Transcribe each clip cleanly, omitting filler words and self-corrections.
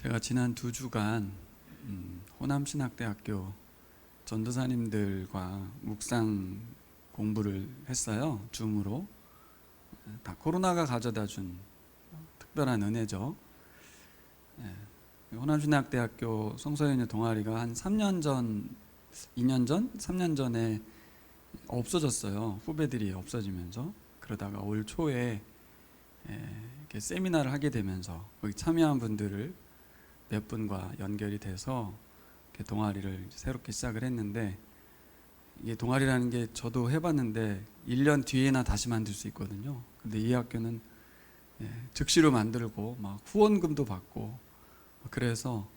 제가 지난 2주간 호남신학대학교 전도사님들과 묵상 공부를 했어요. 줌으로. 다 코로나가 가져다준 특별한 은혜죠. 호남신학대학교 성서연의 동아리가 한 3년 전, 2년 전, 3년 전에 없어졌어요. 후배들이 없어지면서. 그러다가 올 초에 이렇게 세미나를 하게 되면서 거기 참여한 분들을 몇 분과 연결이 돼서 이렇게 동아리를 새롭게 시작을 했는데, 이게 동아리라는 게 저도 해봤는데 1년 뒤에나 다시 만들 수 있거든요. 근데 이 학교는 즉시로 만들고 막 후원금도 받고, 그래서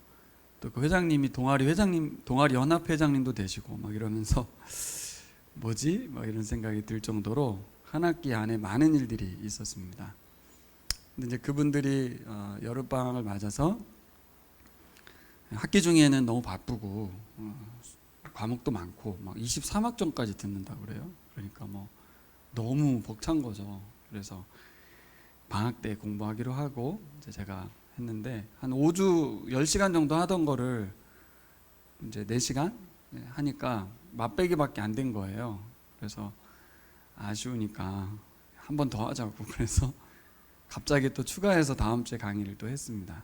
또 그 회장님이 동아리 연합 회장님도 되시고 막 이러면서 뭐지? 막 이런 생각이 들 정도로 한 학기 안에 많은 일들이 있었습니다. 근데 이제 그분들이 여름방학을 맞아서 학기 중에는 너무 바쁘고 과목도 많고 막 23학점까지 듣는다고 그래요. 그러니까 뭐 너무 벅찬 거죠. 그래서 방학 때 공부하기로 하고 이제 제가 했는데, 한 5주 10시간 정도 하던 거를 이제 4시간 하니까 맛배기밖에 안 된 거예요. 그래서 아쉬우니까 한 번 더 하자고, 그래서 갑자기 또 추가해서 다음 주에 강의를 또 했습니다.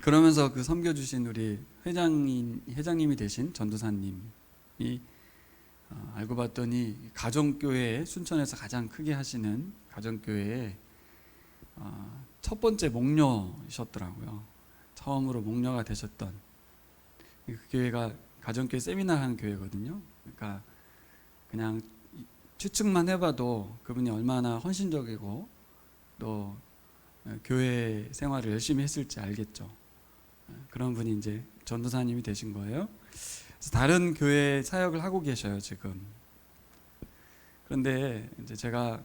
그러면서 그 섬겨주신 우리 회장님이 되신 전도사님이 알고 봤더니 가정교회, 순천에서 가장 크게 하시는 가정교회의 첫 번째 목녀이셨더라고요. 처음으로 목녀가 되셨던 그 교회가 가정교회 세미나 하는 교회거든요. 그러니까 그냥 추측만 해봐도 그분이 얼마나 헌신적이고 또 교회 생활을 열심히 했을지 알겠죠. 그런 분이 이제 전도사님이 되신 거예요. 그래서 다른 교회 사역을 하고 계셔요, 지금. 그런데 이제 제가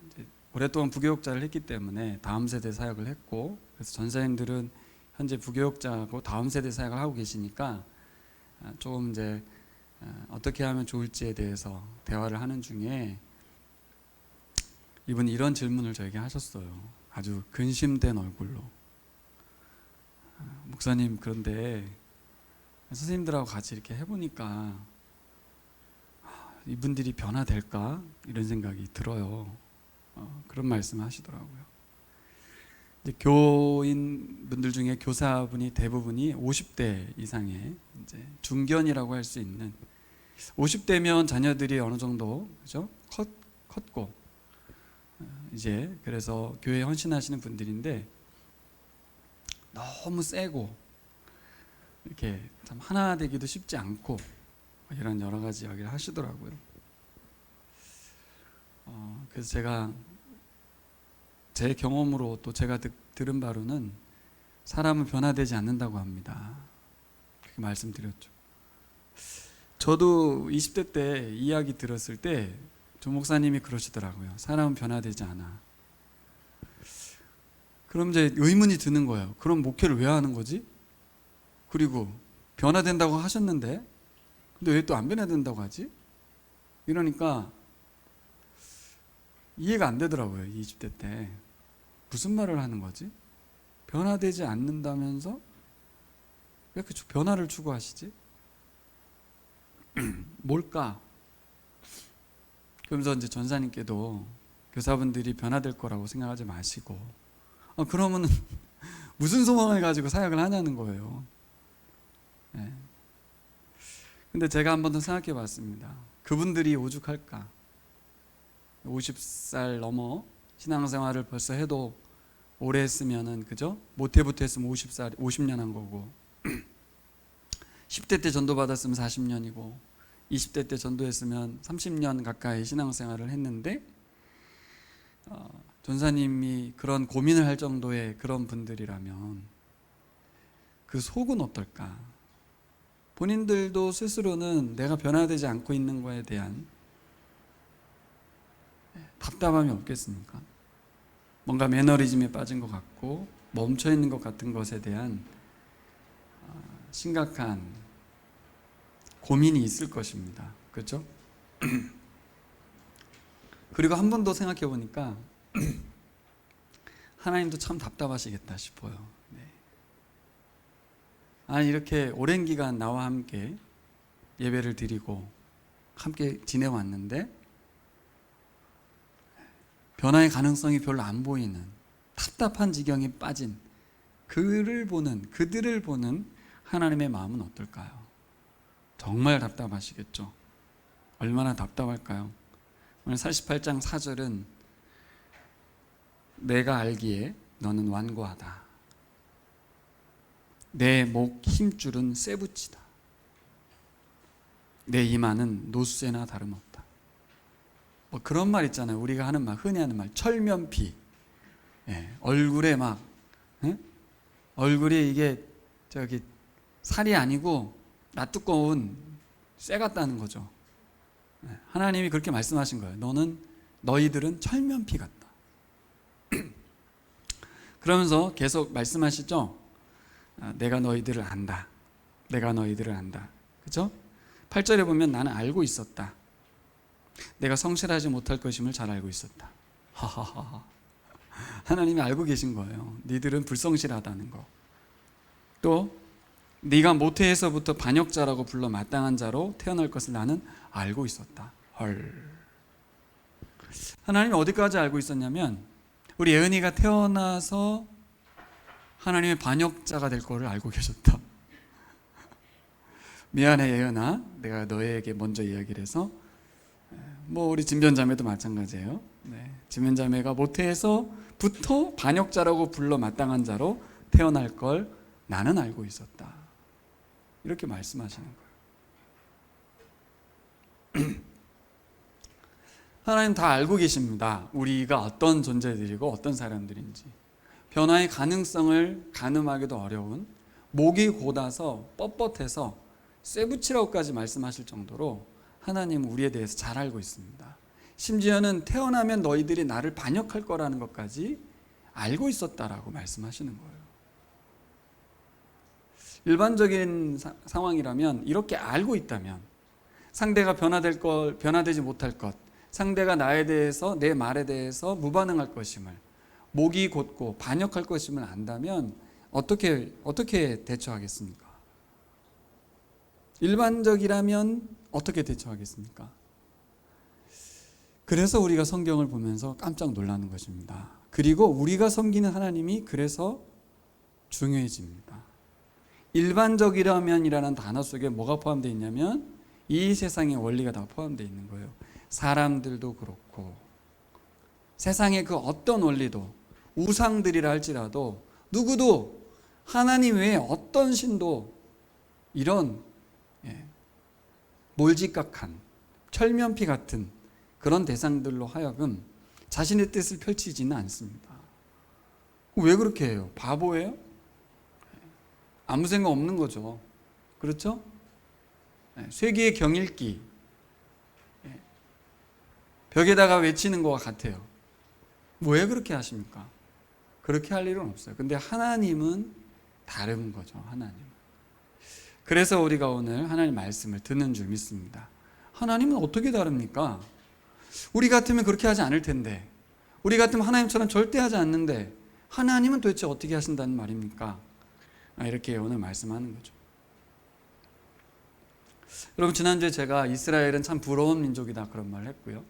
이제 오랫동안 부교육자를 했기 때문에 다음 세대 사역을 했고, 그래서 전사님들은 현재 부교육자하고 다음 세대 사역을 하고 계시니까 조금 이제 어떻게 하면 좋을지에 대해서 대화를 하는 중에 이분이 이런 질문을 저에게 하셨어요. 아주 근심된 얼굴로. 목사님, 그런데 선생님들하고 같이 이렇게 해보니까 이분들이 변화될까? 이런 생각이 들어요. 그런 말씀을 하시더라고요. 이제 교인분들 중에 교사분이 대부분이 50대 이상의 이제 중견이라고 할 수 있는, 50대면 자녀들이 어느 정도 그죠? 컸고 이제 그래서 교회에 헌신하시는 분들인데, 너무 세고 이렇게 참 하나 되기도 쉽지 않고 이런 여러 가지 이야기를 하시더라고요. 그래서 제가 제 경험으로 또 제가 들은 바로는 사람은 변화되지 않는다고 합니다. 그렇게 말씀드렸죠. 저도 20대 때 이야기 들었을 때 조 목사님이 그러시더라고요. 사람은 변화되지 않아. 그럼 이제 의문이 드는 거예요. 그럼 목회를 왜 하는 거지? 그리고 변화된다고 하셨는데 근데 왜 또 안 변화된다고 하지? 이러니까 이해가 안 되더라고요. 20대 때 무슨 말을 하는 거지? 변화되지 않는다면서 왜 이렇게 변화를 추구하시지? 뭘까? 그러면서 이제 전사님께도 교사분들이 변화될 거라고 생각하지 마시고, 그러면 무슨 소망을 가지고 사역을 하냐는 거예요. 근데 제가 한 번 더 생각해 봤습니다. 그분들이 오죽할까? 50살 넘어 신앙생활을 벌써 해도 오래 했으면은, 그죠? 모태부터 했으면 50년 한 거고, 10대 때 전도 받았으면 40년이고, 20대 때 전도했으면 30년 가까이 신앙생활을 했는데, 전사님이 그런 고민을 할 정도의 그런 분들이라면 그 속은 어떨까? 본인들도 스스로는 내가 변화되지 않고 있는 거에 대한 답답함이 없겠습니까? 뭔가 매너리즘에 빠진 것 같고 멈춰 있는 것 같은 것에 대한 심각한 고민이 있을 것입니다. 그렇죠? 그리고 한 번 더 생각해 보니까 하나님도 참 답답하시겠다 싶어요. 네. 아니, 이렇게 오랜 기간 나와 함께 예배를 드리고 함께 지내왔는데 변화의 가능성이 별로 안 보이는 답답한 지경에 빠진 그들을 보는 하나님의 마음은 어떨까요? 정말 답답하시겠죠. 얼마나 답답할까요? 오늘 48장 4절은 내가 알기에 너는 완고하다. 내 목 힘줄은 쇠붙이다. 내 이마는 노쇠나 다름없다. 뭐 그런 말 있잖아요. 우리가 하는 말, 흔히 하는 말, 철면피. 예, 얼굴에 막, 예? 얼굴이 이게 살이 아니고 낯두꺼운 쇠 같다는 거죠. 예, 하나님이 그렇게 말씀하신 거예요. 너희들은 철면피 같다. 그러면서 계속 말씀하시죠. 내가 너희들을 안다. 내가 너희들을 안다. 그죠? 8절에 보면 나는 알고 있었다. 내가 성실하지 못할 것임을 잘 알고 있었다. 하하하. 하나님이 알고 계신 거예요. 니들은 불성실하다는 거. 또 네가 모태에서부터 반역자라고 불러 마땅한 자로 태어날 것을 나는 알고 있었다. 헐. 하나님이 어디까지 알고 있었냐면 우리 예은이가 태어나서 하나님의 반역자가 될 거를 알고 계셨다. 미안해 예은아, 내가 너에게 먼저 이야기를 해서 뭐 우리 진변자매도 마찬가지예요. 네, 진변자매가 모태에서부터 반역자라고 불러 마땅한 자로 태어날 걸 나는 알고 있었다. 이렇게 말씀하시는 거예요. 하나님 다 알고 계십니다. 우리가 어떤 존재들이고 어떤 사람들인지. 변화의 가능성을 가늠하기도 어려운, 목이 곧아서 뻣뻣해서 쇠붙이라고까지 말씀하실 정도로 하나님은 우리에 대해서 잘 알고 있습니다. 심지어는 태어나면 너희들이 나를 반역할 거라는 것까지 알고 있었다라고 말씀하시는 거예요. 일반적인 상황이라면 이렇게 알고 있다면 상대가 변화되지 못할 것, 상대가 나에 대해서, 내 말에 대해서 무반응할 것임을, 목이 곧고 반역할 것임을 안다면 어떻게 대처하겠습니까? 일반적이라면 어떻게 대처하겠습니까? 그래서 우리가 성경을 보면서 깜짝 놀라는 것입니다. 그리고 우리가 섬기는 하나님이 그래서 중요해집니다. 일반적이라면이라는 단어 속에 뭐가 포함되어 있냐면 이 세상의 원리가 다 포함되어 있는 거예요. 사람들도 그렇고 세상의 그 어떤 원리도 우상들이라 할지라도 누구도 하나님 외에 어떤 신도 이런 몰직각한 철면피 같은 그런 대상들로 하여금 자신의 뜻을 펼치지는 않습니다. 왜 그렇게 해요? 바보예요? 아무 생각 없는 거죠. 그렇죠? 쇠기의 경읽기, 벽에다가 외치는 것과 같아요. 왜 그렇게 하십니까? 그렇게 할 일은 없어요. 근데 하나님은 다른 거죠. 하나님. 그래서 우리가 오늘 하나님 말씀을 듣는 줄 믿습니다. 하나님은 어떻게 다릅니까? 우리 같으면 그렇게 하지 않을 텐데, 우리 같으면 하나님처럼 절대 하지 않는데 하나님은 도대체 어떻게 하신다는 말입니까? 이렇게 오늘 말씀하는 거죠. 여러분, 지난주에 제가 이스라엘은 참 부러운 민족이다 그런 말을 했고요.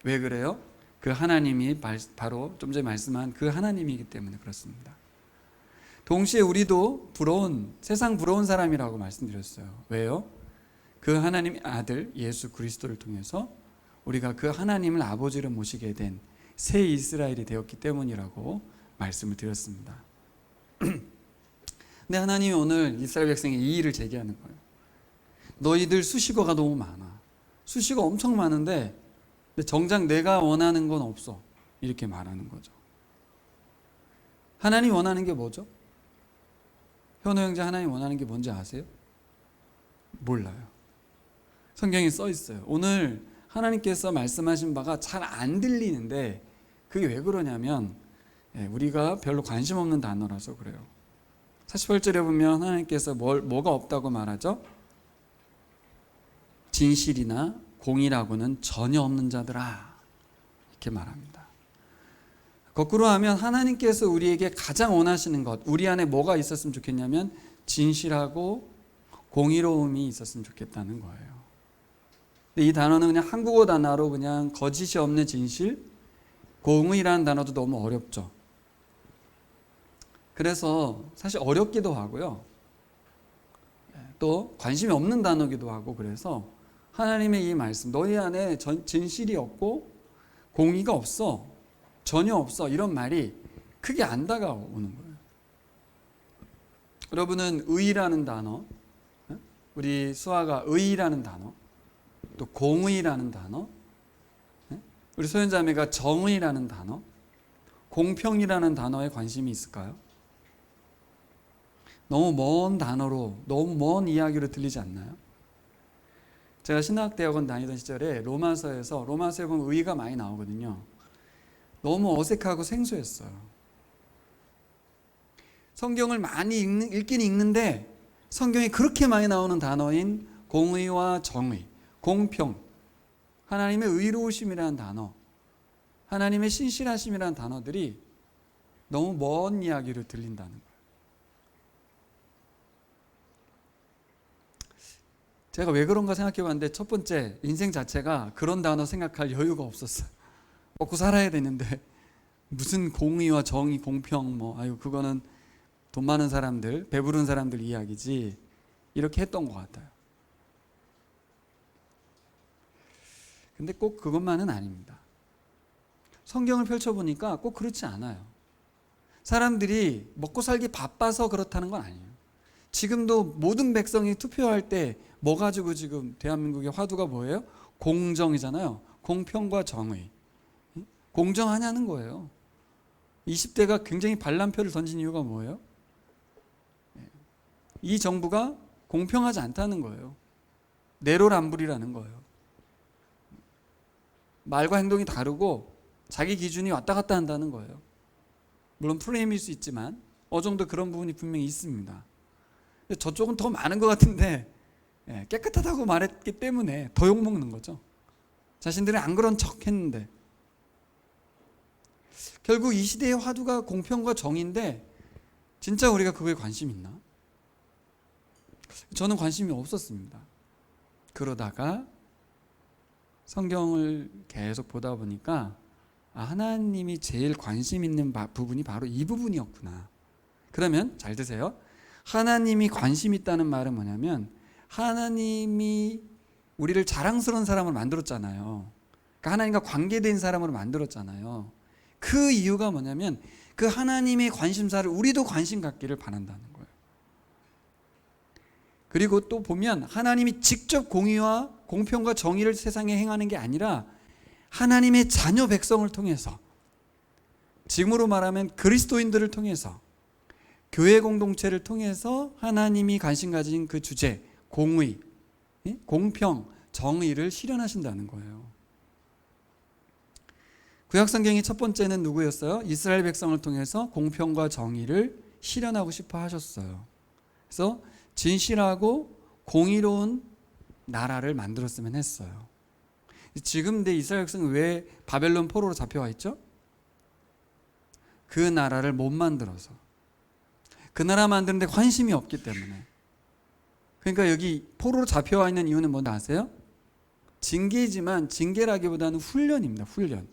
왜 그래요? 그 하나님이 바로 좀 전에 말씀한 그 하나님이기 때문에 그렇습니다. 동시에 우리도 세상 부러운 사람이라고 말씀드렸어요. 왜요? 그 하나님의 아들 예수 그리스도를 통해서 우리가 그 하나님을 아버지로 모시게 된 새 이스라엘이 되었기 때문이라고 말씀을 드렸습니다. 근데 하나님이 오늘 이스라엘 백성에 이 일을 제기하는 거예요. 너희들 수식어가 너무 많아. 수식어 엄청 많은데 정작 내가 원하는 건 없어. 이렇게 말하는 거죠. 하나님 원하는 게 뭐죠? 현호 형제, 하나님 원하는 게 뭔지 아세요? 몰라요. 성경에 써 있어요. 오늘 하나님께서 말씀하신 바가 잘 안 들리는데 그게 왜 그러냐면 우리가 별로 관심 없는 단어라서 그래요. 48절에 보면 하나님께서 뭐가 없다고 말하죠? 진실이나 공의라고는 전혀 없는 자들아, 이렇게 말합니다. 거꾸로 하면 하나님께서 우리에게 가장 원하시는 것, 우리 안에 뭐가 있었으면 좋겠냐면 진실하고 공의로움이 있었으면 좋겠다는 거예요. 근데 이 단어는 그냥 한국어 단어로 그냥 거짓이 없는 진실, 공의라는 단어도 너무 어렵죠. 그래서 사실 어렵기도 하고요. 또 관심이 없는 단어기도 하고, 그래서 하나님의 이 말씀, 너희 안에 진실이 없고 공의가 없어, 전혀 없어, 이런 말이 크게 안 다가오는 거예요. 여러분은 의라는 단어, 우리 수아가 의라는 단어, 또 공의라는 단어, 우리 소연자매가 정의라는 단어, 공평이라는 단어에 관심이 있을까요? 너무 먼 단어로, 너무 먼 이야기로 들리지 않나요? 제가 신학대학원 다니던 시절에 로마서에 보면 의가 많이 나오거든요. 너무 어색하고 생소했어요. 성경을 많이 읽긴 읽는데 성경에 그렇게 많이 나오는 단어인 공의와 정의, 공평, 하나님의 의로우심이라는 단어, 하나님의 신실하심이라는 단어들이 너무 먼 이야기로 들린다는 거예요. 제가 왜 그런가 생각해 봤는데, 첫 번째, 인생 자체가 그런 단어 생각할 여유가 없었어요. 먹고 살아야 되는데 무슨 공의와 정의, 공평, 그거는 돈 많은 사람들, 배부른 사람들 이야기지, 이렇게 했던 것 같아요. 근데 꼭 그것만은 아닙니다. 성경을 펼쳐보니까 꼭 그렇지 않아요. 사람들이 먹고 살기 바빠서 그렇다는 건 아니에요. 지금도 모든 백성이 투표할 때 뭐 가지고 지금 대한민국의 화두가 뭐예요? 공정이잖아요. 공평과 정의. 공정하냐는 거예요. 20대가 굉장히 반란표를 던진 이유가 뭐예요? 이 정부가 공평하지 않다는 거예요. 내로남불이라는 거예요. 말과 행동이 다르고 자기 기준이 왔다 갔다 한다는 거예요. 물론 프레임일 수 있지만 어느 정도 그런 부분이 분명히 있습니다. 근데 저쪽은 더 많은 것 같은데 깨끗하다고 말했기 때문에 더 욕먹는 거죠. 자신들은 안 그런 척 했는데. 결국 이 시대의 화두가 공평과 정의인데 진짜 우리가 그거에 관심 있나? 저는 관심이 없었습니다. 그러다가 성경을 계속 보다 보니까 하나님이 제일 관심 있는 부분이 바로 이 부분이었구나. 그러면 잘 드세요. 하나님이 관심 있다는 말은 뭐냐면, 하나님이 우리를 자랑스러운 사람으로 만들었잖아요. 그러니까 하나님과 관계된 사람으로 만들었잖아요. 그 이유가 뭐냐면 그 하나님의 관심사를 우리도 관심 갖기를 바란다는 거예요. 그리고 또 보면 하나님이 직접 공의와 공평과 정의를 세상에 행하는 게 아니라 하나님의 자녀 백성을 통해서, 지금으로 말하면 그리스도인들을 통해서, 교회 공동체를 통해서 하나님이 관심 가진 그 주제, 공의, 공평, 정의를 실현하신다는 거예요. 구약성경의 첫 번째는 누구였어요? 이스라엘 백성을 통해서 공평과 정의를 실현하고 싶어 하셨어요. 그래서 진실하고 공의로운 나라를 만들었으면 했어요. 지금 내 이스라엘 백성은 왜 바벨론 포로로 잡혀와 있죠? 그 나라를 못 만들어서, 그 나라 만드는데 관심이 없기 때문에. 그러니까 여기 포로로 잡혀와 있는 이유는 뭔지 아세요? 징계지만 징계라기보다는 훈련입니다. 훈련.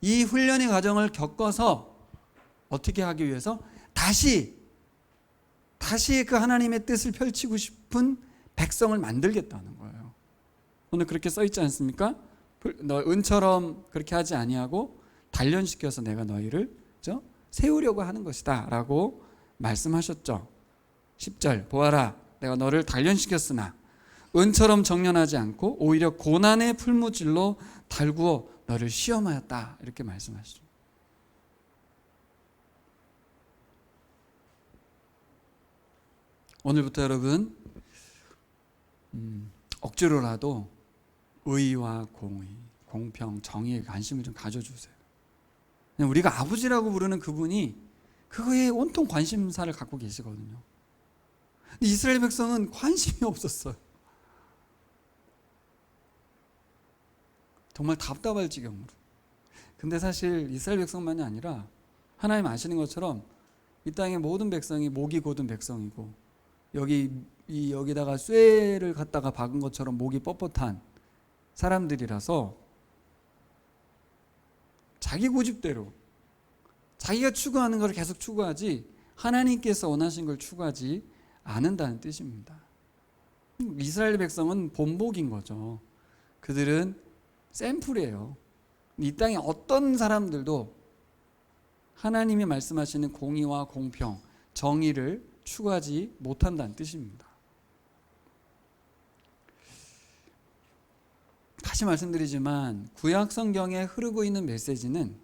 이 훈련의 과정을 겪어서 어떻게 하기 위해서 다시 그 하나님의 뜻을 펼치고 싶은 백성을 만들겠다는 거예요. 오늘 그렇게 써 있지 않습니까? 너 은처럼 그렇게 하지 아니하고 단련시켜서 내가 너희를 세우려고 하는 것이다 라고 말씀하셨죠. 10절 보아라, 내가 너를 단련시켰으나 은처럼 정련하지 않고 오히려 고난의 풀무질로 달구어 너를 시험하였다, 이렇게 말씀하시죠. 오늘부터 여러분 억지로라도 의와 공의, 공평, 정의에 관심을 좀 가져주세요. 우리가 아버지라고 부르는 그분이 그거에 온통 관심사를 갖고 계시거든요. 근데 이스라엘 백성은 관심이 없었어요. 정말 답답할 지경으로. 근데 사실 이스라엘 백성만이 아니라 하나님 아시는 것처럼 이 땅의 모든 백성이 목이 곧은 백성이고 여기다가 쇠를 갖다가 박은 것처럼 목이 뻣뻣한 사람들이라서 자기 고집대로 자기가 추구하는 것을 계속 추구하지 하나님께서 원하신 걸 추구하지 않는다는 뜻입니다. 이스라엘 백성은 본복인 거죠. 그들은 샘플이에요. 이 땅의 어떤 사람들도 하나님이 말씀하시는 공의와 공평, 정의를 추구하지 못한다는 뜻입니다. 다시 말씀드리지만 구약 성경에 흐르고 있는 메시지는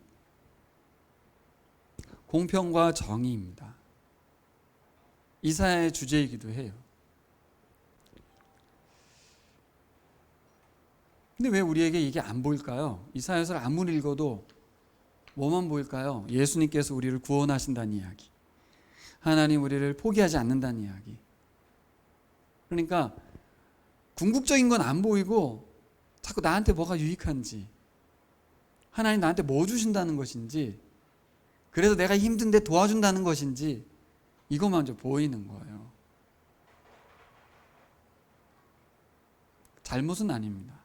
공평과 정의입니다. 이사야의 주제이기도 해요. 근데 왜 우리에게 이게 안 보일까요? 이사야서를 아무리 읽어도 뭐만 보일까요? 예수님께서 우리를 구원하신다는 이야기, 하나님 우리를 포기하지 않는다는 이야기. 그러니까 궁극적인 건 안 보이고 자꾸 나한테 뭐가 유익한지, 하나님 나한테 뭐 주신다는 것인지, 그래서 내가 힘든데 도와준다는 것인지 이것만 좀 보이는 거예요. 잘못은 아닙니다.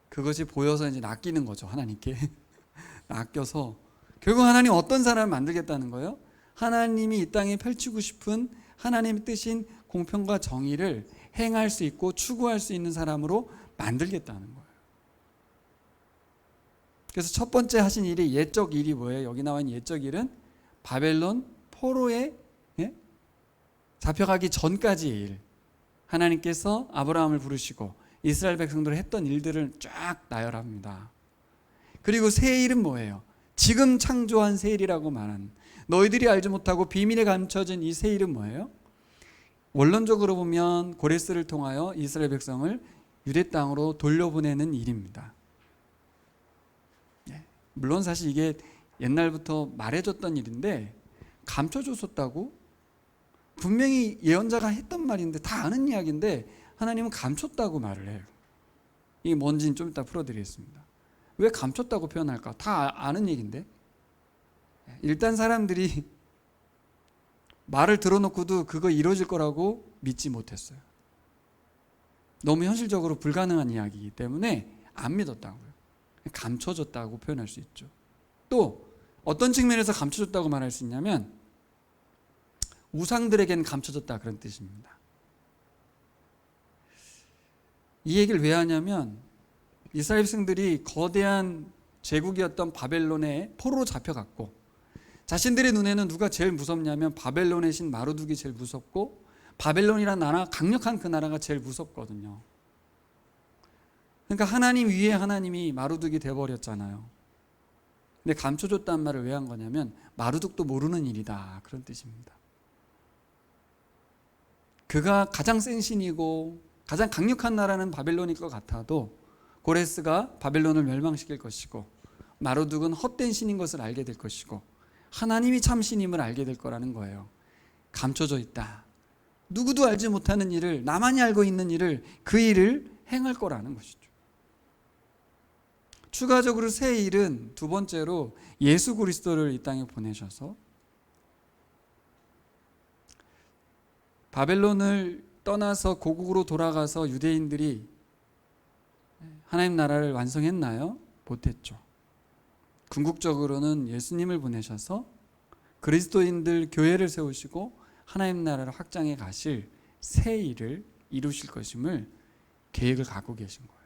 그것이 보여서 이제 낚이는 거죠, 하나님께. 낚여서 결국 하나님 어떤 사람을 만들겠다는 거예요? 하나님이 이 땅에 펼치고 싶은 하나님의 뜻인 공평과 정의를 행할 수 있고 추구할 수 있는 사람으로 만들겠다는 거예요. 그래서 첫 번째 하신 일이 옛적 일이 뭐예요? 여기 나와 있는 옛적 일은 바벨론 포로에 잡혀가기 전까지의 일. 하나님께서 아브라함을 부르시고 이스라엘 백성들을 했던 일들을 쫙 나열합니다. 그리고 새 일은 뭐예요? 지금 창조한 새 일이라고 말하는, 너희들이 알지 못하고 비밀에 감춰진 이 새 일은 뭐예요? 원론적으로 보면 고레스를 통하여 이스라엘 백성을 유대 땅으로 돌려보내는 일입니다. 물론 사실 이게 옛날부터 말해줬던 일인데 감춰줬었다고? 분명히 예언자가 했던 말인데 다 아는 이야기인데 하나님은 감췄다고 말을 해요. 이게 뭔지는 좀 이따 풀어드리겠습니다. 왜 감췄다고 표현할까? 다 아는 얘기인데. 일단 사람들이 말을 들어놓고도 그거 이루어질 거라고 믿지 못했어요. 너무 현실적으로 불가능한 이야기이기 때문에 안 믿었다고요. 감춰졌다고 표현할 수 있죠. 또 어떤 측면에서 감춰졌다고 말할 수 있냐면 우상들에게는 감춰졌다, 그런 뜻입니다. 이 얘기를 왜 하냐면 이스라엘 백성들이 거대한 제국이었던 바벨론에 포로로 잡혀갔고 자신들의 눈에는 누가 제일 무섭냐면 바벨론의 신 마르둑이 제일 무섭고 바벨론이라는 나라, 강력한 그 나라가 제일 무섭거든요. 그러니까 하나님 위에 하나님이 마르둑이 돼버렸잖아요. 근데 감춰줬다는 말을 왜 한 거냐면 마르둑도 모르는 일이다, 그런 뜻입니다. 그가 가장 센 신이고 가장 강력한 나라는 바벨론일 것 같아도 고레스가 바벨론을 멸망시킬 것이고 마르둑은 헛된 신인 것을 알게 될 것이고 하나님이 참 신임을 알게 될 거라는 거예요. 감춰져 있다. 누구도 알지 못하는 일을, 나만이 알고 있는 일을, 그 일을 행할 거라는 것이죠. 추가적으로 새 일은 두 번째로 예수 그리스도를 이 땅에 보내셔서 바벨론을 떠나서 고국으로 돌아가서 유대인들이 하나님 나라를 완성했나요? 못했죠. 궁극적으로는 예수님을 보내셔서 그리스도인들 교회를 세우시고 하나님 나라를 확장해 가실 새 일을 이루실 것임을 계획을 갖고 계신 거예요.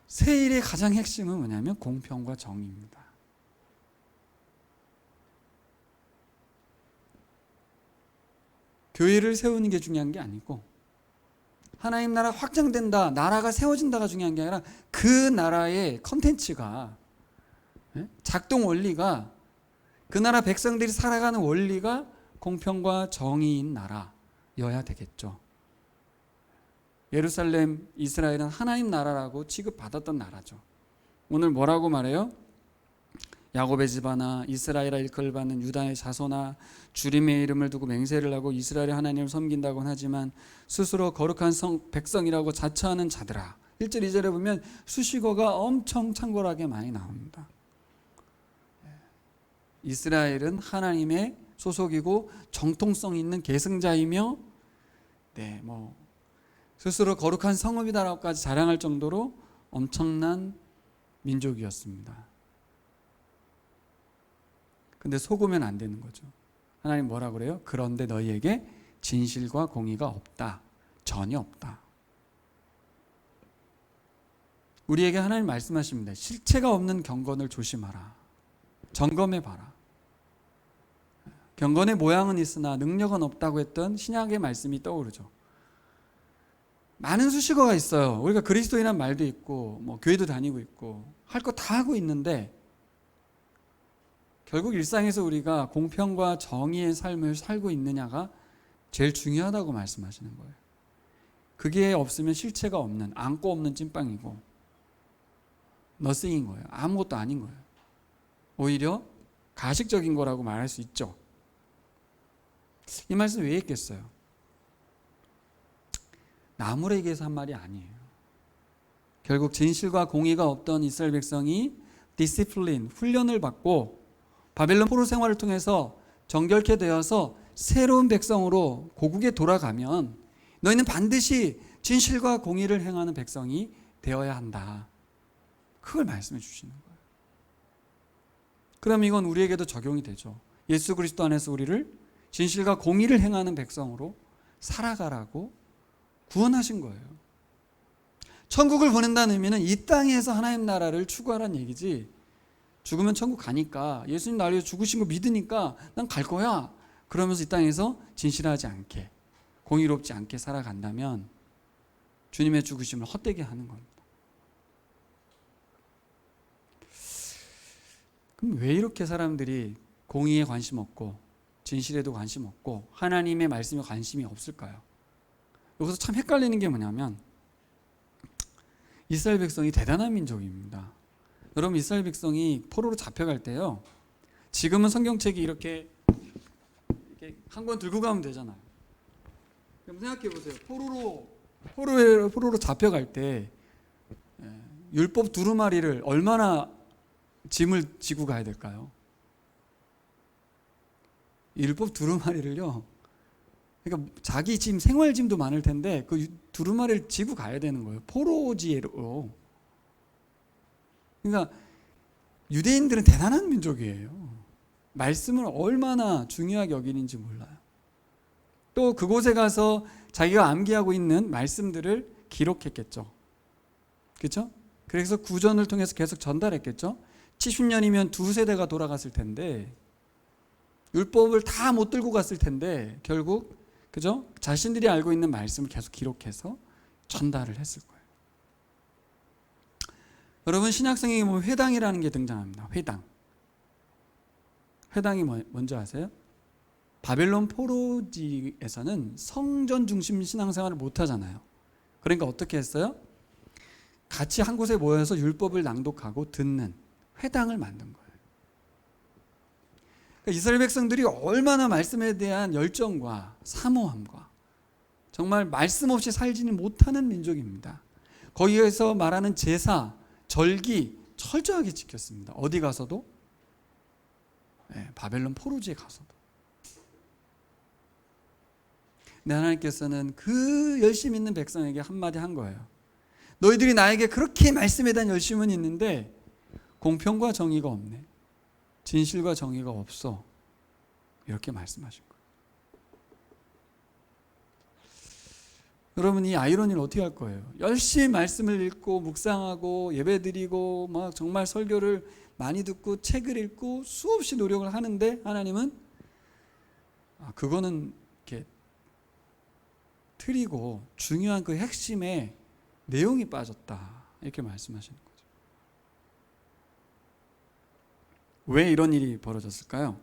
새 일의 가장 핵심은 뭐냐면 공평과 정의입니다. 교회를 세우는 게 중요한 게 아니고 하나님 나라 확장된다, 나라가 세워진다가 중요한 게 아니라 그 나라의 컨텐츠가, 작동 원리가, 그 나라 백성들이 살아가는 원리가 공평과 정의인 나라여야 되겠죠. 예루살렘, 이스라엘은 하나님 나라라고 취급받았던 나라죠. 오늘 뭐라고 말해요? 야곱의 집안아, 이스라엘아 일컬을 받는 유다의 자손아, 주님의 이름을 두고 맹세를 하고 이스라엘의 하나님을 섬긴다고는 하지만 스스로 거룩한 백성이라고 자처하는 자들아, 1절 2절에 보면 수식어가 엄청 창궐하게 많이 나옵니다. 이스라엘은 하나님의 소속이고 정통성 있는 계승자이며 스스로 거룩한 성읍이다라고까지 자랑할 정도로 엄청난 민족이었습니다. 근데 속으면 안 되는 거죠. 하나님 뭐라 그래요? 그런데 너희에게 진실과 공의가 없다. 전혀 없다. 우리에게 하나님 말씀하십니다. 실체가 없는 경건을 조심하라. 점검해봐라. 경건의 모양은 있으나 능력은 없다고 했던 신약의 말씀이 떠오르죠. 많은 수식어가 있어요. 우리가 그리스도인이란 말도 있고 교회도 다니고 있고 할 거 다 하고 있는데 결국 일상에서 우리가 공평과 정의의 삶을 살고 있느냐가 제일 중요하다고 말씀하시는 거예요. 그게 없으면 실체가 없는, 안고 없는 찐빵이고 너싱인 거예요. 아무것도 아닌 거예요. 오히려 가식적인 거라고 말할 수 있죠. 이 말씀 왜 했겠어요? 나무에게 해서 한 말이 아니에요. 결국 진실과 공의가 없던 이스라엘 백성이 디시플린, 훈련을 받고 바벨론 포로 생활을 통해서 정결케 되어서 새로운 백성으로 고국에 돌아가면 너희는 반드시 진실과 공의를 행하는 백성이 되어야 한다. 그걸 말씀해 주시는 거예요. 그럼 이건 우리에게도 적용이 되죠. 예수 그리스도 안에서 우리를 진실과 공의를 행하는 백성으로 살아가라고 구원하신 거예요. 천국을 보낸다는 의미는 이 땅에서 하나님 나라를 추구하라는 얘기지, 죽으면 천국 가니까 예수님 나를 위해 죽으신 거 믿으니까 난 갈 거야 그러면서 이 땅에서 진실하지 않게 공의롭지 않게 살아간다면 주님의 죽으심을 헛되게 하는 겁니다. 그럼 왜 이렇게 사람들이 공의에 관심 없고 진실에도 관심 없고 하나님의 말씀에 관심이 없을까요? 여기서 참 헷갈리는 게 뭐냐면 이스라엘 백성이 대단한 민족입니다. 여러분, 이스라엘 백성이 포로로 잡혀갈 때요, 지금은 성경책이 이렇게 한 권 들고 가면 되잖아요. 그럼 생각해 보세요. 포로로 잡혀갈 때 율법 두루마리를 얼마나 짐을 지고 가야 될까요? 율법 두루마리를요, 그러니까 자기 짐, 생활짐도 많을 텐데 그 두루마리를 지고 가야 되는 거예요. 포로지로. 그러니까 유대인들은 대단한 민족이에요. 말씀을 얼마나 중요하게 여기는지 몰라요. 또 그곳에 가서 자기가 암기하고 있는 말씀들을 기록했겠죠. 그렇죠? 그래서 구전을 통해서 계속 전달했겠죠. 70년이면 두 세대가 돌아갔을 텐데 율법을 다 못 들고 갔을 텐데 결국 그죠? 자신들이 알고 있는 말씀을 계속 기록해서 전달을 했을 거예요. 여러분, 신약성경에 보면 회당이라는 게 등장합니다. 회당이 뭔지 아세요? 바벨론 포로지에서는 성전 중심 신앙생활을 못 하잖아요. 그러니까 어떻게 했어요? 같이 한 곳에 모여서 율법을 낭독하고 듣는 회당을 만든 거예요. 그러니까 이스라엘 백성들이 얼마나 말씀에 대한 열정과 사모함과 정말 말씀 없이 살지는 못하는 민족입니다. 거기에서 말하는 제사, 절기 철저하게 지켰습니다. 어디 가서도? 바벨론 포로지에 가서도. 근데 하나님께서는 그 열심 있는 백성에게 한마디 한 거예요. 너희들이 나에게 그렇게 말씀에 대한 열심은 있는데 공평과 정의가 없네. 진실과 정의가 없어. 이렇게 말씀하신 거예요. 여러분, 이 아이러니를 어떻게 할 거예요? 열심히 말씀을 읽고 묵상하고 예배드리고 막 정말 설교를 많이 듣고 책을 읽고 수없이 노력을 하는데 하나님은 그거는 이렇게 틀이고 중요한 그 핵심에 내용이 빠졌다. 이렇게 말씀하시는 거예요. 왜 이런 일이 벌어졌을까요?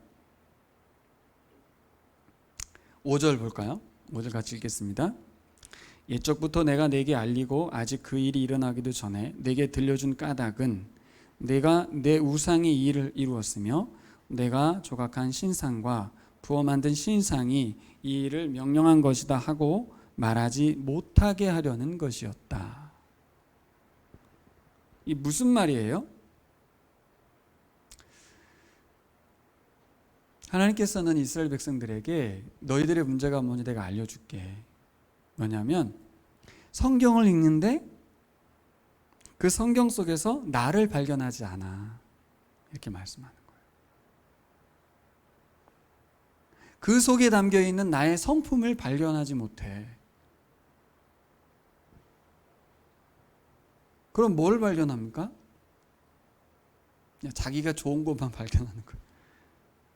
5절 볼까요? 5절 같이 읽겠습니다. 옛적부터 내가 내게 알리고 아직 그 일이 일어나기도 전에 내게 들려준 까닭은 내가 내 우상의 이 일을 이루었으며 내가 조각한 신상과 부어 만든 신상이 이 일을 명령한 것이다 하고 말하지 못하게 하려는 것이었다. 이 무슨 말이에요? 하나님께서는 이스라엘 백성들에게 너희들의 문제가 뭐니 내가 알려줄게. 뭐냐면 성경을 읽는데 그 성경 속에서 나를 발견하지 않아. 이렇게 말씀하는 거예요. 그 속에 담겨있는 나의 성품을 발견하지 못해. 그럼 뭘 발견합니까? 자기가 좋은 것만 발견하는 거예요.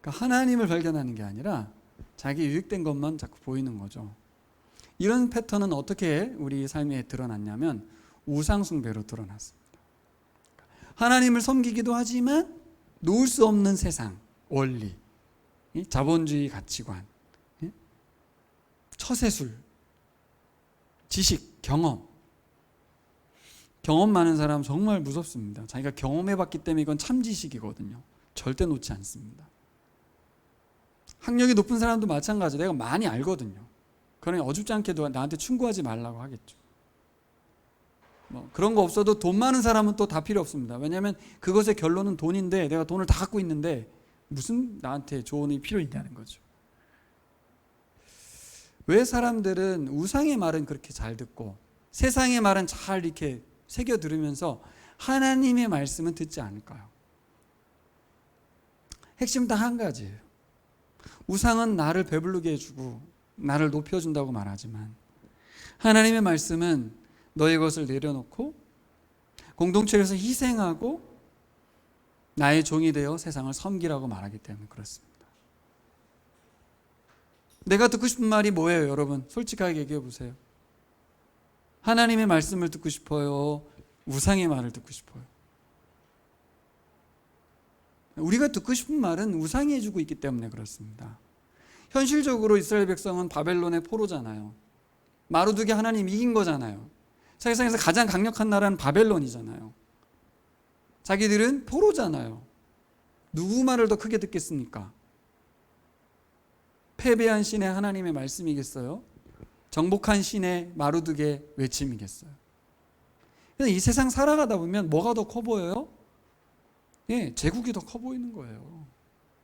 그러니까 하나님을 발견하는 게 아니라 자기 유익된 것만 자꾸 보이는 거죠. 이런 패턴은 어떻게 우리 삶에 드러났냐면 우상숭배로 드러났습니다. 하나님을 섬기기도 하지만 놓을 수 없는 세상, 원리, 자본주의 가치관, 처세술, 지식, 경험 많은 사람 정말 무섭습니다. 자기가 경험해봤기 때문에 이건 참 지식이거든요. 절대 놓지 않습니다. 학력이 높은 사람도 마찬가지. 내가 많이 알거든요. 그러니 어줍지 않게도 나한테 충고하지 말라고 하겠죠. 그런 거 없어도 돈 많은 사람은 또 다 필요 없습니다. 왜냐하면 그것의 결론은 돈인데 내가 돈을 다 갖고 있는데 무슨 나한테 조언이 필요 있냐는 거죠. 왜 사람들은 우상의 말은 그렇게 잘 듣고 세상의 말은 잘 이렇게 새겨 들으면서 하나님의 말씀은 듣지 않을까요? 핵심 다 한 가지예요. 우상은 나를 배부르게 해주고 나를 높여준다고 말하지만 하나님의 말씀은 너의 것을 내려놓고 공동체에서 희생하고 나의 종이 되어 세상을 섬기라고 말하기 때문에 그렇습니다. 내가 듣고 싶은 말이 뭐예요, 여러분? 솔직하게 얘기해 보세요. 하나님의 말씀을 듣고 싶어요? 우상의 말을 듣고 싶어요? 우리가 듣고 싶은 말은 우상이 해주고 있기 때문에 그렇습니다. 현실적으로 이스라엘 백성은 바벨론의 포로잖아요. 마루두게 하나님 이긴 거잖아요. 세상에서 가장 강력한 나라는 바벨론이잖아요. 자기들은 포로잖아요. 누구 말을 더 크게 듣겠습니까? 패배한 신의 하나님의 말씀이겠어요? 정복한 신의 마루두게 외침이겠어요? 이 세상 살아가다 보면 뭐가 더 커 보여요? 제국이 더 커 보이는 거예요.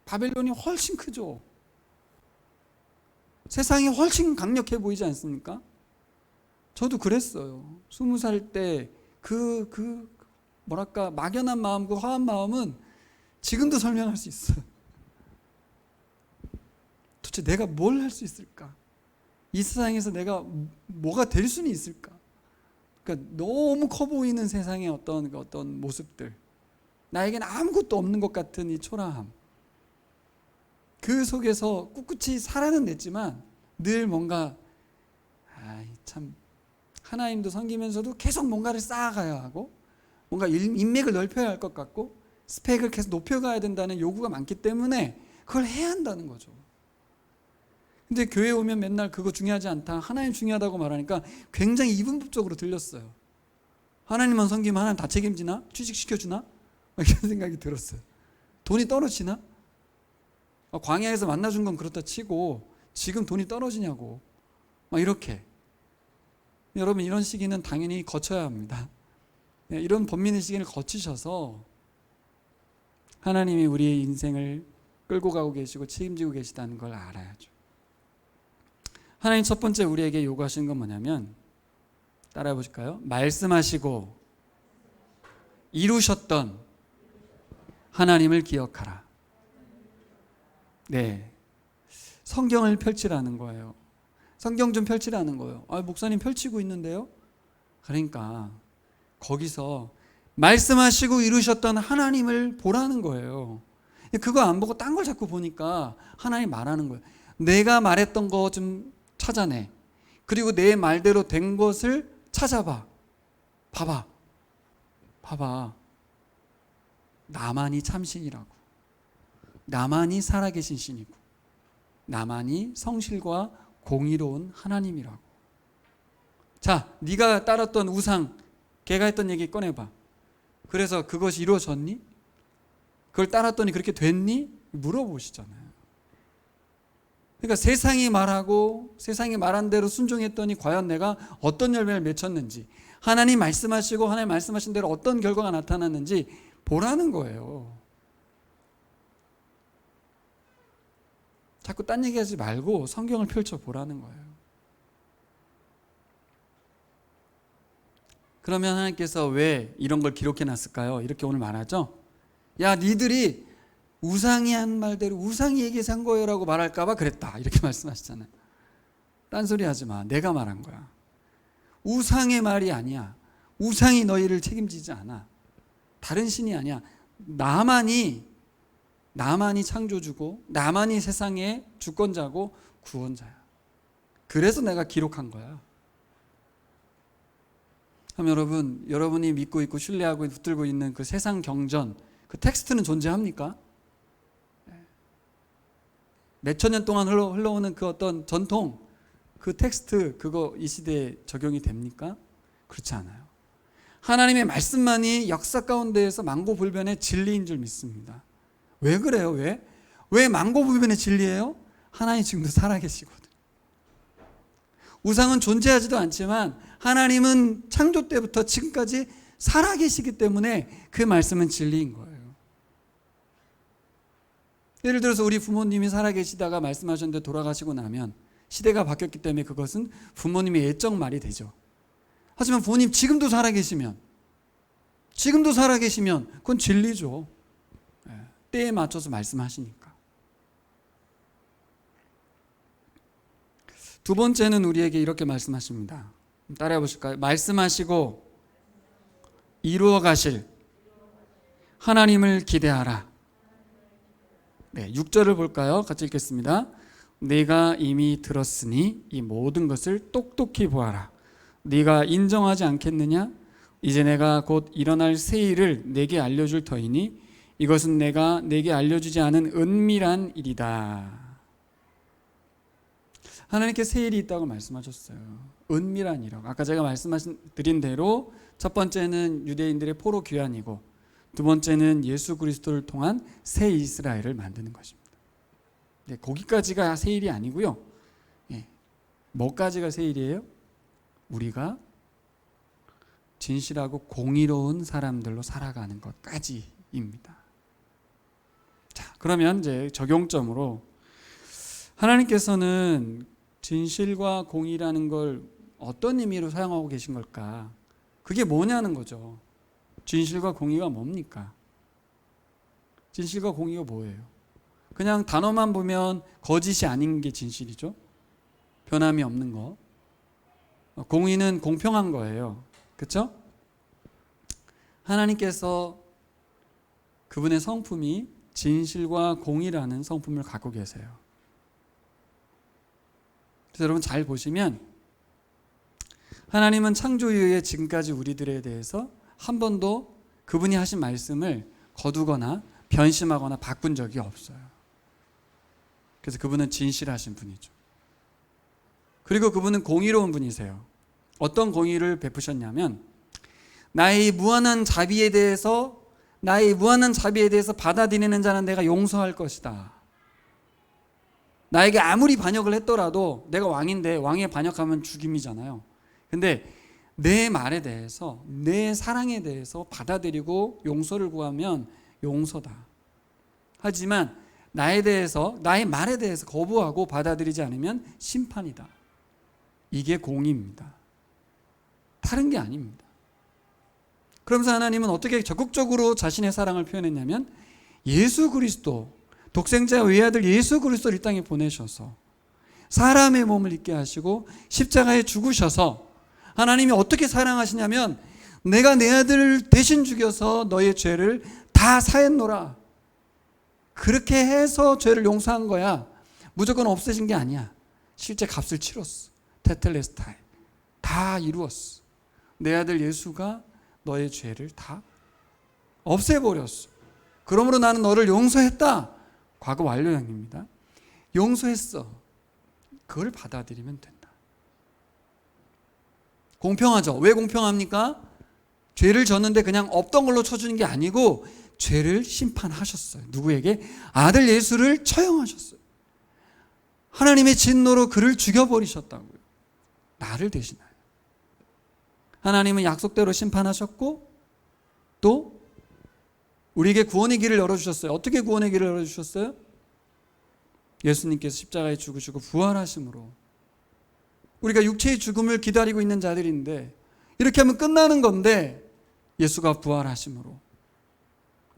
바벨론이 훨씬 크죠. 세상이 훨씬 강력해 보이지 않습니까? 저도 그랬어요. 20살 때 뭐랄까 막연한 마음, 그 화한 마음은 지금도 설명할 수 있어요. 도대체 내가 뭘 할 수 있을까? 이 세상에서 내가 뭐가 될 수는 있을까? 그러니까 너무 커 보이는 세상의 어떤 모습들, 나에게는 아무것도 없는 것 같은 이 초라함, 그 속에서 꿋꿋이 살아는 냈지만 늘 뭔가 참 하나님도 섬기면서도 계속 뭔가를 쌓아가야 하고 뭔가 인맥을 넓혀야 할 것 같고 스펙을 계속 높여가야 된다는 요구가 많기 때문에 그걸 해야 한다는 거죠. 근데 교회에 오면 맨날 그거 중요하지 않다, 하나님 중요하다고 말하니까 굉장히 이분법적으로 들렸어요. 하나님만 섬기면 하나님 다 책임지나? 취직시켜주나? 이런 생각이 들었어요. 돈이 떨어지나? 광야에서 만나준 건 그렇다 치고 지금 돈이 떨어지냐고 막 이렇게. 여러분, 이런 시기는 당연히 거쳐야 합니다. 이런 번민의 시기를 거치셔서 하나님이 우리의 인생을 끌고 가고 계시고 책임지고 계시다는 걸 알아야죠. 하나님 첫 번째 우리에게 요구하시는 건 뭐냐면, 따라해 보실까요? 말씀하시고 이루셨던 하나님을 기억하라. 네, 성경을 펼치라는 거예요. 성경 좀 펼치라는 거예요. 목사님 펼치고 있는데요? 그러니까 거기서 말씀하시고 이루셨던 하나님을 보라는 거예요. 그거 안 보고 딴 걸 자꾸 보니까 하나님 말하는 거예요. 내가 말했던 거 좀 찾아내. 그리고 내 말대로 된 것을 찾아봐. 봐봐. 나만이 참신이라고. 나만이 살아계신 신이고. 나만이 성실과 공의로운 하나님이라고. 자, 네가 따랐던 우상, 걔가 했던 얘기 꺼내봐. 그래서 그것이 이루어졌니? 그걸 따랐더니 그렇게 됐니? 물어보시잖아요. 그러니까 세상이 말하고 세상이 말한 대로 순종했더니 과연 내가 어떤 열매를 맺혔는지, 하나님 말씀하시고 하나님 말씀하신 대로 어떤 결과가 나타났는지 보라는 거예요. 자꾸 딴 얘기하지 말고 성경을 펼쳐보라는 거예요. 그러면 하나님께서 왜 이런 걸 기록해놨을까요? 이렇게 오늘 말하죠. 야, 니들이 우상이 한 말대로 우상이 얘기해서 한 거예요 라고 말할까 봐 그랬다, 이렇게 말씀하시잖아요. 딴소리 하지 마. 내가 말한 거야. 우상의 말이 아니야. 우상이 너희를 책임지지 않아. 다른 신이 아니야. 나만이 창조주고 나만이 세상의 주권자고 구원자야. 그래서 내가 기록한 거야. 그럼 여러분이 믿고 있고 신뢰하고 붙들고 있는 그 세상 경전, 그 텍스트는 존재합니까? 몇천 년 동안 흘러오는 그 어떤 전통, 그 텍스트, 그거 이 시대에 적용이 됩니까? 그렇지 않아요. 하나님의 말씀만이 역사 가운데에서 만고불변의 진리인 줄 믿습니다. 왜 그래요? 왜 만고불변의 진리예요? 하나님 지금도 살아계시거든. 우상은 존재하지도 않지만 하나님은 창조 때부터 지금까지 살아계시기 때문에 그 말씀은 진리인 거예요. 예를 들어서 우리 부모님이 살아계시다가 말씀하셨는데 돌아가시고 나면 시대가 바뀌었기 때문에 그것은 부모님의 애적 말이 되죠. 하지만 부모님 지금도 살아계시면 그건 진리죠. 때에 맞춰서 말씀하시니까. 두 번째는 우리에게 이렇게 말씀하십니다. 따라해 보실까요? 말씀하시고 이루어 가실 하나님을 기대하라. 네, 6절을 볼까요? 같이 읽겠습니다. 네가 이미 들었으니 이 모든 것을 똑똑히 보아라. 네가 인정하지 않겠느냐? 이제 내가 곧 일어날 새 일을 내게 알려줄 터이니 이것은 내가 내게 알려주지 않은 은밀한 일이다. 하나님께 새 일이 있다고 말씀하셨어요. 은밀한 일이라고. 아까 제가 말씀드린 대로 첫 번째는 유대인들의 포로 귀환이고 두 번째는 예수 그리스도를 통한 새 이스라엘을 만드는 것입니다. 네, 거기까지가 새 일이 아니고요. 뭐까지가 새 일이에요? 우리가 진실하고 공의로운 사람들로 살아가는 것까지입니다. 자, 그러면 이제 적용점으로 하나님께서는 진실과 공의라는 걸 어떤 의미로 사용하고 계신 걸까? 그게 뭐냐는 거죠. 진실과 공의가 뭡니까? 진실과 공의가 뭐예요? 그냥 단어만 보면 거짓이 아닌 게 진실이죠. 변함이 없는 거. 공의는 공평한 거예요. 그렇죠? 하나님께서 그분의 성품이 진실과 공의라는 성품을 갖고 계세요. 그래서 여러분 잘 보시면 하나님은 창조 이후에 지금까지 우리들에 대해서 한 번도 그분이 하신 말씀을 거두거나 변심하거나 바꾼 적이 없어요. 그래서 그분은 진실하신 분이죠. 그리고 그분은 공의로운 분이세요. 어떤 공의를 베푸셨냐면 나의 무한한 자비에 대해서 받아들이는 자는 내가 용서할 것이다. 나에게 아무리 반역을 했더라도 내가 왕인데 왕에 반역하면 죽임이잖아요. 근데 내 말에 대해서, 내 사랑에 대해서 받아들이고 용서를 구하면 용서다. 하지만 나의 말에 대해서 거부하고 받아들이지 않으면 심판이다. 이게 공의입니다. 다른 게 아닙니다. 그러면서 하나님은 어떻게 적극적으로 자신의 사랑을 표현했냐면 예수 그리스도, 독생자 외아들 예수 그리스도를 이 땅에 보내셔서 사람의 몸을 입게 하시고 십자가에 죽으셔서 하나님이 어떻게 사랑하시냐면 내가 내 아들을 대신 죽여서 너의 죄를 다 사했노라. 그렇게 해서 죄를 용서한 거야. 무조건 없애진 게 아니야. 실제 값을 치렀어. 테텔레스타이. 다 이루었어. 내 아들 예수가 너의 죄를 다 없애버렸어. 그러므로 나는 너를 용서했다. 과거 완료형입니다. 용서했어. 그걸 받아들이면 된다. 공평하죠? 왜 공평합니까? 죄를 졌는데 그냥 없던 걸로 쳐주는 게 아니고 죄를 심판하셨어요. 누구에게? 아들 예수를 처형하셨어요. 하나님의 진노로 그를 죽여버리셨다고요. 나를 대신하여. 하나님은 약속대로 심판하셨고 또 우리에게 구원의 길을 열어주셨어요. 어떻게 구원의 길을 열어주셨어요? 예수님께서 십자가에 죽으시고 부활하심으로. 우리가 육체의 죽음을 기다리고 있는 자들인데 이렇게 하면 끝나는 건데 예수가 부활하심으로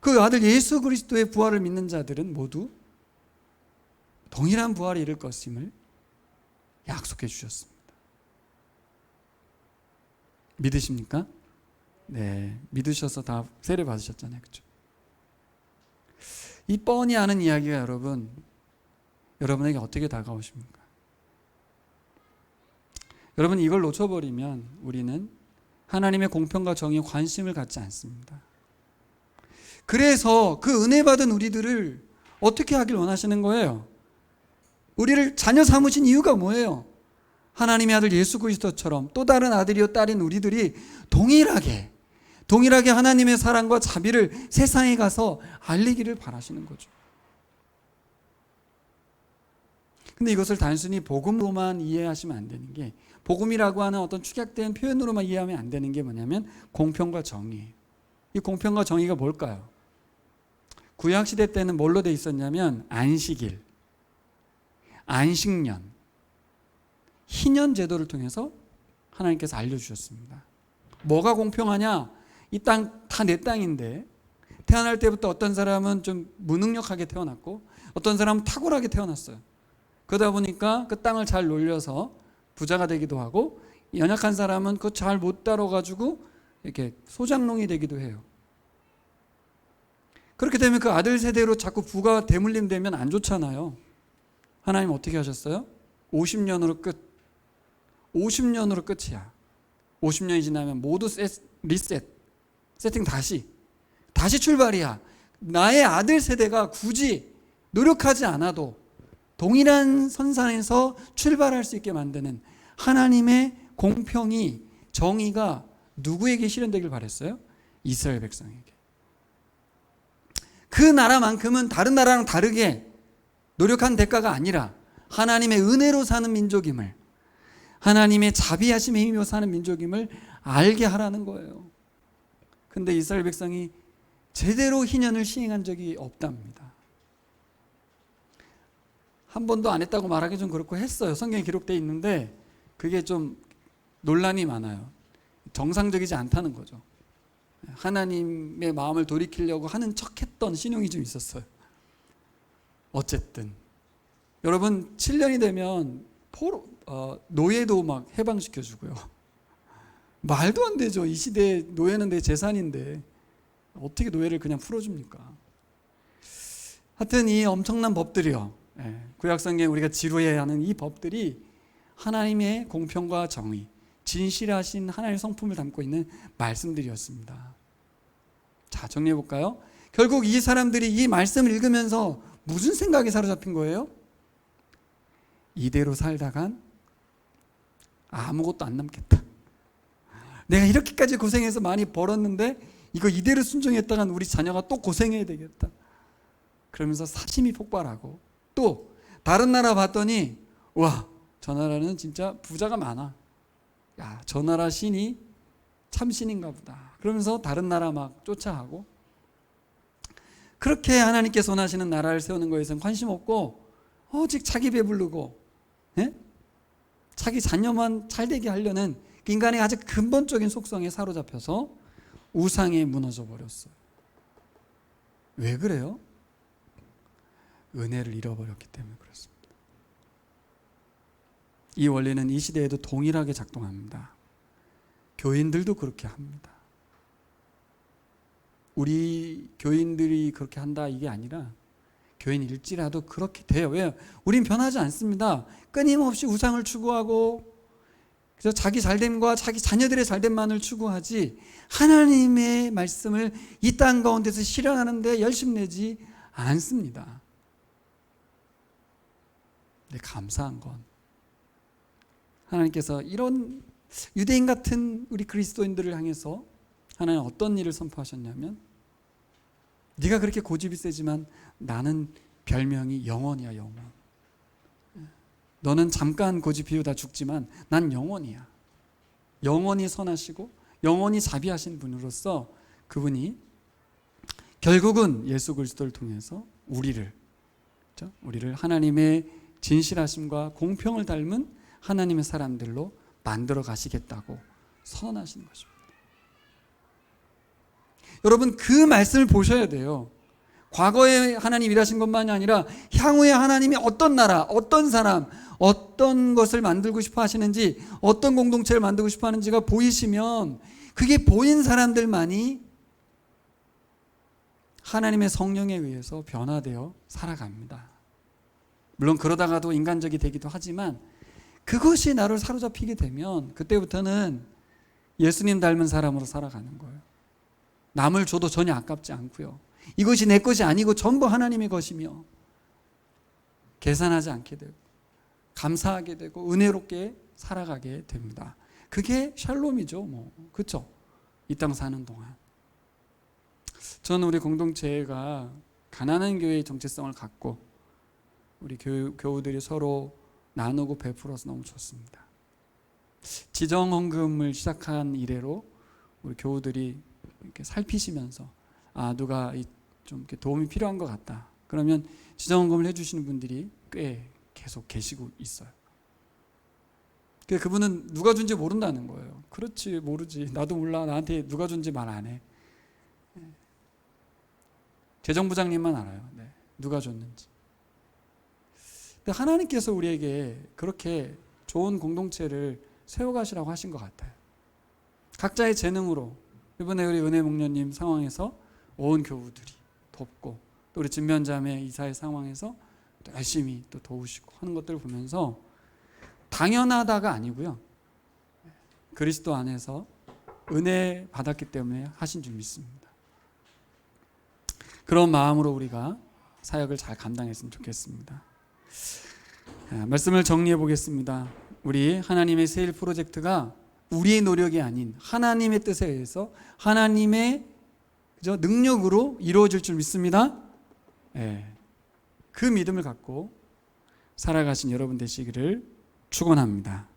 그 아들 예수 그리스도의 부활을 믿는 자들은 모두 동일한 부활에 이를 것임을 약속해 주셨습니다. 믿으십니까? 네, 믿으셔서 다 세례 받으셨잖아요. 그렇죠? 이 뻔히 아는 이야기가 여러분에게 어떻게 다가오십니까? 여러분, 이걸 놓쳐버리면 우리는 하나님의 공평과 정의에 관심을 갖지 않습니다. 그래서 그 은혜 받은 우리들을 어떻게 하길 원하시는 거예요? 우리를 자녀 삼으신 이유가 뭐예요? 하나님의 아들 예수 그리스도처럼 또 다른 아들이요 딸인 우리들이 동일하게 하나님의 사랑과 자비를 세상에 가서 알리기를 바라시는 거죠. 근데 이것을 단순히 복음으로만 이해하시면 안 되는 게, 복음이라고 하는 어떤 축약된 표현으로만 이해하면 안 되는 게 뭐냐면 공평과 정의예요. 이 공평과 정의가 뭘까요? 구약시대 때는 뭘로 돼 있었냐면 안식일, 안식년, 희년 제도를 통해서 하나님께서 알려주셨습니다. 뭐가 공평하냐? 이 땅 다 내 땅인데 태어날 때부터 어떤 사람은 좀 무능력하게 태어났고 어떤 사람은 탁월하게 태어났어요. 그러다 보니까 그 땅을 잘 놀려서 부자가 되기도 하고 연약한 사람은 그거 잘 못 다뤄가지고 이렇게 소장농이 되기도 해요. 그렇게 되면 그 아들 세대로 자꾸 부가 대물림 되면 안 좋잖아요. 하나님 어떻게 하셨어요? 50년으로 끝. 50년으로 끝이야. 50년이 지나면 모두 리셋, 세팅 다시 출발이야. 나의 아들 세대가 굳이 노력하지 않아도 동일한 선상에서 출발할 수 있게 만드는 하나님의 공평이, 정의가 누구에게 실현되길 바랬어요? 이스라엘 백성에게. 그 나라만큼은 다른 나라랑 다르게 노력한 대가가 아니라 하나님의 은혜로 사는 민족임을, 하나님의 자비하심에 힘입어 사는 민족임을 알게 하라는 거예요. 근데 이스라엘 백성이 제대로 희년을 시행한 적이 없답니다. 한 번도 안 했다고 말하기 좀 그렇고 했어요. 성경에 기록되어 있는데 그게 좀 논란이 많아요. 정상적이지 않다는 거죠. 하나님의 마음을 돌이키려고 하는 척했던 신용이 좀 있었어요. 어쨌든 여러분 7년이 되면 노예도 막 해방시켜주고요. 말도 안 되죠. 이 시대에 노예는 내 재산인데 어떻게 노예를 그냥 풀어줍니까? 하여튼 이 엄청난 법들이요, 구약성경에 우리가 지루해야 하는 이 법들이 하나님의 공평과 정의, 진실하신 하나님의 성품을 담고 있는 말씀들이었습니다. 자, 정리해 볼까요? 결국 이 사람들이 이 말씀을 읽으면서 무슨 생각에 사로잡힌 거예요? 이대로 살다간 아무것도 안 남겠다. 내가 이렇게까지 고생해서 많이 벌었는데 이거 이대로 순종했다간 우리 자녀가 또 고생해야 되겠다. 그러면서 사심이 폭발하고, 또 다른 나라 봤더니 와, 저 나라는 진짜 부자가 많아. 야, 저 나라 신이 참 신인가 보다. 그러면서 다른 나라 막 쫓아가고, 그렇게 하나님께서 원하시는 나라를 세우는 것에서는 관심 없고 오직 자기 배부르고, 자기 자녀만 잘되게 하려는 인간의 아주 근본적인 속성에 사로잡혀서 우상에 무너져 버렸어요. 왜 그래요? 은혜를 잃어버렸기 때문에 그렇습니다. 이 원리는 이 시대에도 동일하게 작동합니다. 교인들도 그렇게 합니다. 우리 교인들이 그렇게 한다 이게 아니라 교인일지라도 그렇게 돼요. 왜요? 우린 변하지 않습니다. 끊임없이 우상을 추구하고 그래서 자기 잘됨과 자기 자녀들의 잘됨만을 추구하지 하나님의 말씀을 이 땅 가운데서 실현하는 데 열심내지 않습니다. 근데 감사한 건 하나님께서 이런 유대인 같은 우리 그리스도인들을 향해서 하나님 어떤 일을 선포하셨냐면, 네가 그렇게 고집이 세지만 나는 별명이 영원이야, 영원. 너는 잠깐 고집 피우다 죽지만 난 영원이야. 영원히 선하시고 영원히 자비하신 분으로서 그분이 결국은 예수 그리스도를 통해서 우리를 하나님의 진실하심과 공평을 닮은 하나님의 사람들로 만들어 가시겠다고 선언하시는 것입니다. 여러분, 그 말씀을 보셔야 돼요. 과거에 하나님 일하신 것만이 아니라 향후에 하나님이 어떤 나라, 어떤 사람, 어떤 것을 만들고 싶어 하시는지, 어떤 공동체를 만들고 싶어 하는지가 보이시면 그게 보인 사람들만이 하나님의 성령에 의해서 변화되어 살아갑니다. 물론 그러다가도 인간적이 되기도 하지만 그것이 나를 사로잡히게 되면 그때부터는 예수님 닮은 사람으로 살아가는 거예요. 남을 줘도 전혀 아깝지 않고요. 이것이 내 것이 아니고 전부 하나님의 것이며 계산하지 않게 되고 감사하게 되고 은혜롭게 살아가게 됩니다. 그게 샬롬이죠. 그렇죠? 이 땅 사는 동안. 저는 우리 공동체가 가난한 교회의 정체성을 갖고 우리 교우들이 서로 나누고 베풀어서 너무 좋습니다. 지정헌금을 시작한 이래로 우리 교우들이 이렇게 살피시면서 누가 좀 이렇게 도움이 필요한 것 같다. 그러면 지정헌금을 해주시는 분들이 꽤 계속 계시고 있어요. 그분은 누가 준지 모른다는 거예요. 그렇지, 모르지. 나도 몰라. 나한테 누가 준지 말 안 해. 재정부장님만 알아요. 누가 줬는지. 근데 하나님께서 우리에게 그렇게 좋은 공동체를 세워가시라고 하신 것 같아요. 각자의 재능으로 이번에 우리 은혜 목녀님 상황에서 온 교우들이 돕고 또 우리 진면자매 이사의 상황에서 또 열심히 또 도우시고 하는 것들을 보면서 당연하다가 아니고요. 그리스도 안에서 은혜 받았기 때문에 하신 줄 믿습니다. 그런 마음으로 우리가 사역을 잘 감당했으면 좋겠습니다. 말씀을 정리해 보겠습니다. 우리 하나님의 세일 프로젝트가 우리의 노력이 아닌 하나님의 뜻에 의해서 하나님의 능력으로 이루어질 줄 믿습니다. 그 믿음을 갖고 살아가신 여러분 되시기를 축원합니다.